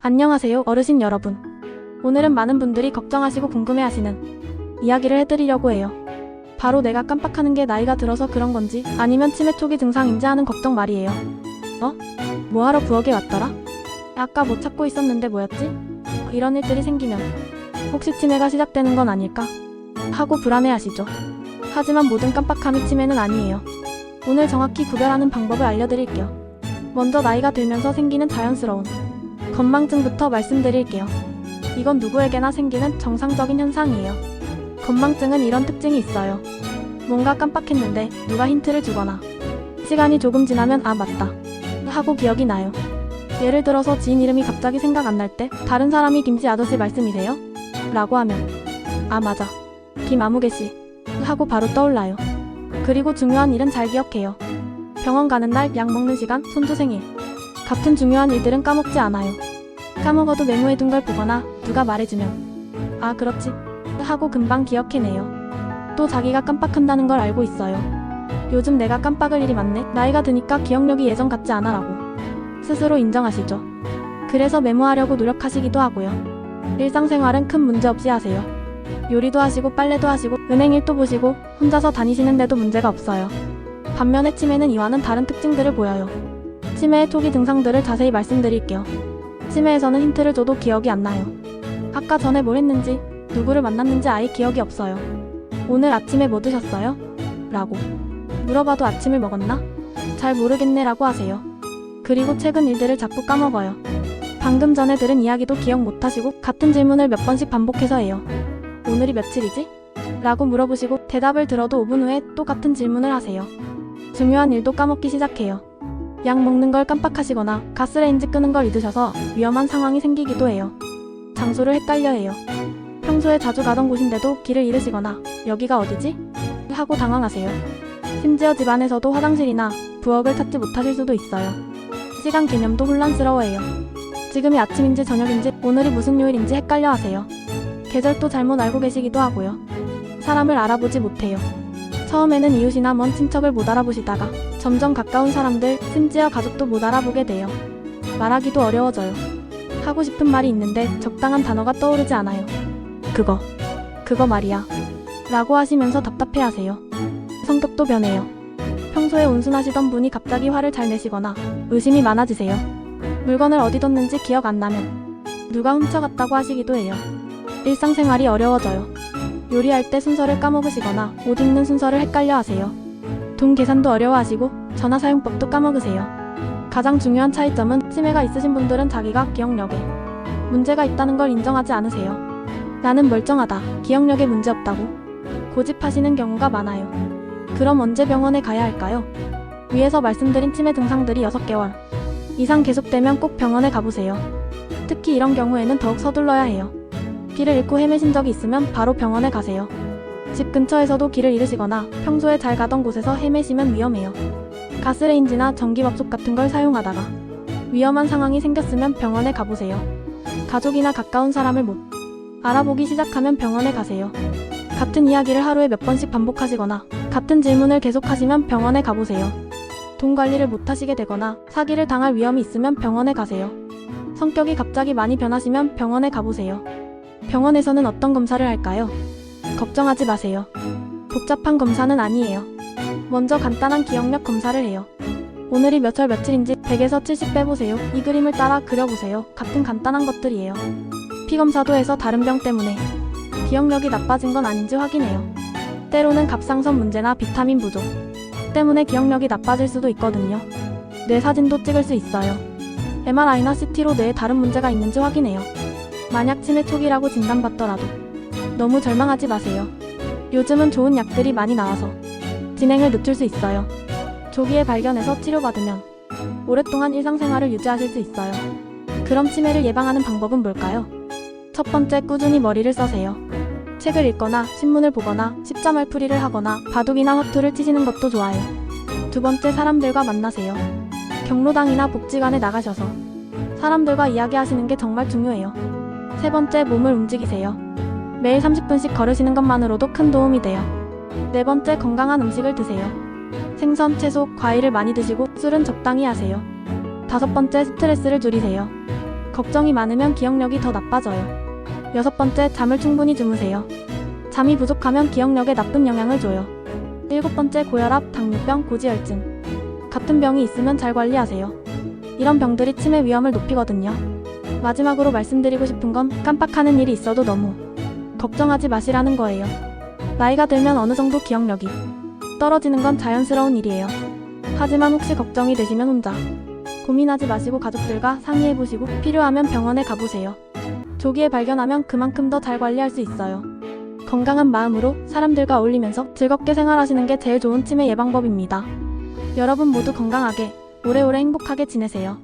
안녕하세요, 어르신 여러분. 오늘은 많은 분들이 걱정하시고 궁금해하시는 이야기를 해드리려고 해요. 바로 내가 깜빡하는 게 나이가 들어서 그런 건지 아니면 치매 초기 증상인지 하는 걱정 말이에요. 뭐하러 부엌에 왔더라? 아까 뭐 찾고 있었는데 뭐였지? 이런 일들이 생기면 혹시 치매가 시작되는 건 아닐까? 하고 불안해하시죠. 하지만 모든 깜빡함이 치매는 아니에요. 오늘 정확히 구별하는 방법을 알려드릴게요. 먼저 나이가 들면서 생기는 자연스러운 건망증부터 말씀드릴게요. 이건 누구에게나 생기는 정상적인 현상이에요. 건망증은 이런 특징이 있어요. 뭔가 깜빡했는데 누가 힌트를 주거나 시간이 조금 지나면 아 맞다 하고 기억이 나요. 예를 들어서 지인 이름이 갑자기 생각 안 날 때 다른 사람이 김씨 아저씨 말씀이세요? 라고 하면 아 맞아 김아무개씨 하고 바로 떠올라요. 그리고 중요한 일은 잘 기억해요. 병원 가는 날, 약 먹는 시간, 손주 생일 같은 중요한 일들은 까먹지 않아요. 까먹어도 메모해둔 걸 보거나 누가 말해주면 아 그렇지 하고 금방 기억해내요. 또 자기가 깜빡한다는 걸 알고 있어요. 요즘 내가 깜빡을 일이 많네, 나이가 드니까 기억력이 예전 같지 않아 라고 스스로 인정하시죠. 그래서 메모하려고 노력하시기도 하고요. 일상생활은 큰 문제 없이 하세요. 요리도 하시고 빨래도 하시고 은행 일도 보시고 혼자서 다니시는데도 문제가 없어요. 반면에 치매는 이와는 다른 특징들을 보여요. 치매의 초기 증상들을 자세히 말씀드릴게요. 치매에서는 힌트를 줘도 기억이 안 나요. 아까 전에 뭘 했는지, 누구를 만났는지 아예 기억이 없어요. 오늘 아침에 뭐 드셨어요? 라고 물어봐도 아침을 먹었나? 잘 모르겠네 라고 하세요. 그리고 최근 일들을 자꾸 까먹어요. 방금 전에 들은 이야기도 기억 못하시고 같은 질문을 몇 번씩 반복해서 해요. 오늘이 며칠이지? 라고 물어보시고 대답을 들어도 5분 후에 또 같은 질문을 하세요. 중요한 일도 까먹기 시작해요. 약 먹는 걸 깜빡하시거나 가스레인지 끄는 걸 잊으셔서 위험한 상황이 생기기도 해요. 장소를 헷갈려 해요. 평소에 자주 가던 곳인데도 길을 잃으시거나 여기가 어디지? 하고 당황하세요. 심지어 집 안에서도 화장실이나 부엌을 찾지 못하실 수도 있어요. 시간 개념도 혼란스러워해요. 지금이 아침인지 저녁인지 오늘이 무슨 요일인지 헷갈려 하세요. 계절도 잘못 알고 계시기도 하고요. 사람을 알아보지 못해요. 처음에는 이웃이나 먼 친척을 못 알아보시다가 점점 가까운 사람들, 심지어 가족도 못 알아보게 돼요. 말하기도 어려워져요. 하고 싶은 말이 있는데 적당한 단어가 떠오르지 않아요. 그거 말이야 라고 하시면서 답답해하세요. 성격도 변해요. 평소에 온순하시던 분이 갑자기 화를 잘 내시거나 의심이 많아지세요. 물건을 어디 뒀는지 기억 안 나면 누가 훔쳐갔다고 하시기도 해요. 일상생활이 어려워져요. 요리할 때 순서를 까먹으시거나 옷 입는 순서를 헷갈려 하세요. 돈 계산도 어려워하시고 전화 사용법도 까먹으세요. 가장 중요한 차이점은 치매가 있으신 분들은 자기가 기억력에 문제가 있다는 걸 인정하지 않으세요. 나는 멀쩡하다, 기억력에 문제 없다고 고집하시는 경우가 많아요. 그럼 언제 병원에 가야 할까요? 위에서 말씀드린 치매 증상들이 6개월 이상 계속되면 꼭 병원에 가보세요. 특히 이런 경우에는 더욱 서둘러야 해요. 길을 잃고 헤매신 적이 있으면 바로 병원에 가세요. 집 근처에서도 길을 잃으시거나 평소에 잘 가던 곳에서 헤매시면 위험해요. 가스레인지나 전기밥솥 같은 걸 사용하다가 위험한 상황이 생겼으면 병원에 가보세요. 가족이나 가까운 사람을 못 알아보기 시작하면 병원에 가세요. 같은 이야기를 하루에 몇 번씩 반복하시거나 같은 질문을 계속하시면 병원에 가보세요. 돈 관리를 못하시게 되거나 사기를 당할 위험이 있으면 병원에 가세요. 성격이 갑자기 많이 변하시면 병원에 가보세요. 병원에서는 어떤 검사를 할까요? 걱정하지 마세요. 복잡한 검사는 아니에요. 먼저 간단한 기억력 검사를 해요. 오늘이 몇 월 며칠인지 100에서 70 빼보세요. 이 그림을 따라 그려보세요. 같은 간단한 것들이에요. 피검사도 해서 다른 병 때문에 기억력이 나빠진 건 아닌지 확인해요. 때로는 갑상선 문제나 비타민 부족 때문에 기억력이 나빠질 수도 있거든요. 뇌 사진도 찍을 수 있어요. MRI나 CT로 뇌에 다른 문제가 있는지 확인해요. 만약 치매 초기라고 진단받더라도 너무 절망하지 마세요. 요즘은 좋은 약들이 많이 나와서 진행을 늦출 수 있어요. 조기에 발견해서 치료받으면 오랫동안 일상생활을 유지하실 수 있어요. 그럼 치매를 예방하는 방법은 뭘까요? 첫 번째, 꾸준히 머리를 써세요. 책을 읽거나 신문을 보거나 십자말풀이를 하거나 바둑이나 화투를 치시는 것도 좋아요. 두 번째, 사람들과 만나세요. 경로당이나 복지관에 나가셔서 사람들과 이야기하시는 게 정말 중요해요. 세 번째, 몸을 움직이세요. 매일 30분씩 걸으시는 것만으로도 큰 도움이 돼요. 네 번째, 건강한 음식을 드세요. 생선, 채소, 과일을 많이 드시고 술은 적당히 하세요. 다섯 번째, 스트레스를 줄이세요. 걱정이 많으면 기억력이 더 나빠져요. 6번째, 잠을 충분히 주무세요. 잠이 부족하면 기억력에 나쁜 영향을 줘요. 7번째, 고혈압, 당뇨병, 고지혈증. 같은 병이 있으면 잘 관리하세요. 이런 병들이 치매 위험을 높이거든요. 마지막으로 말씀드리고 싶은 건 깜빡하는 일이 있어도 너무 걱정하지 마시라는 거예요. 나이가 들면 어느 정도 기억력이 떨어지는 건 자연스러운 일이에요. 하지만 혹시 걱정이 되시면 혼자 고민하지 마시고 가족들과 상의해보시고 필요하면 병원에 가보세요. 조기에 발견하면 그만큼 더 잘 관리할 수 있어요. 건강한 마음으로 사람들과 어울리면서 즐겁게 생활하시는 게 제일 좋은 치매 예방법입니다. 여러분 모두 건강하게 오래오래 행복하게 지내세요.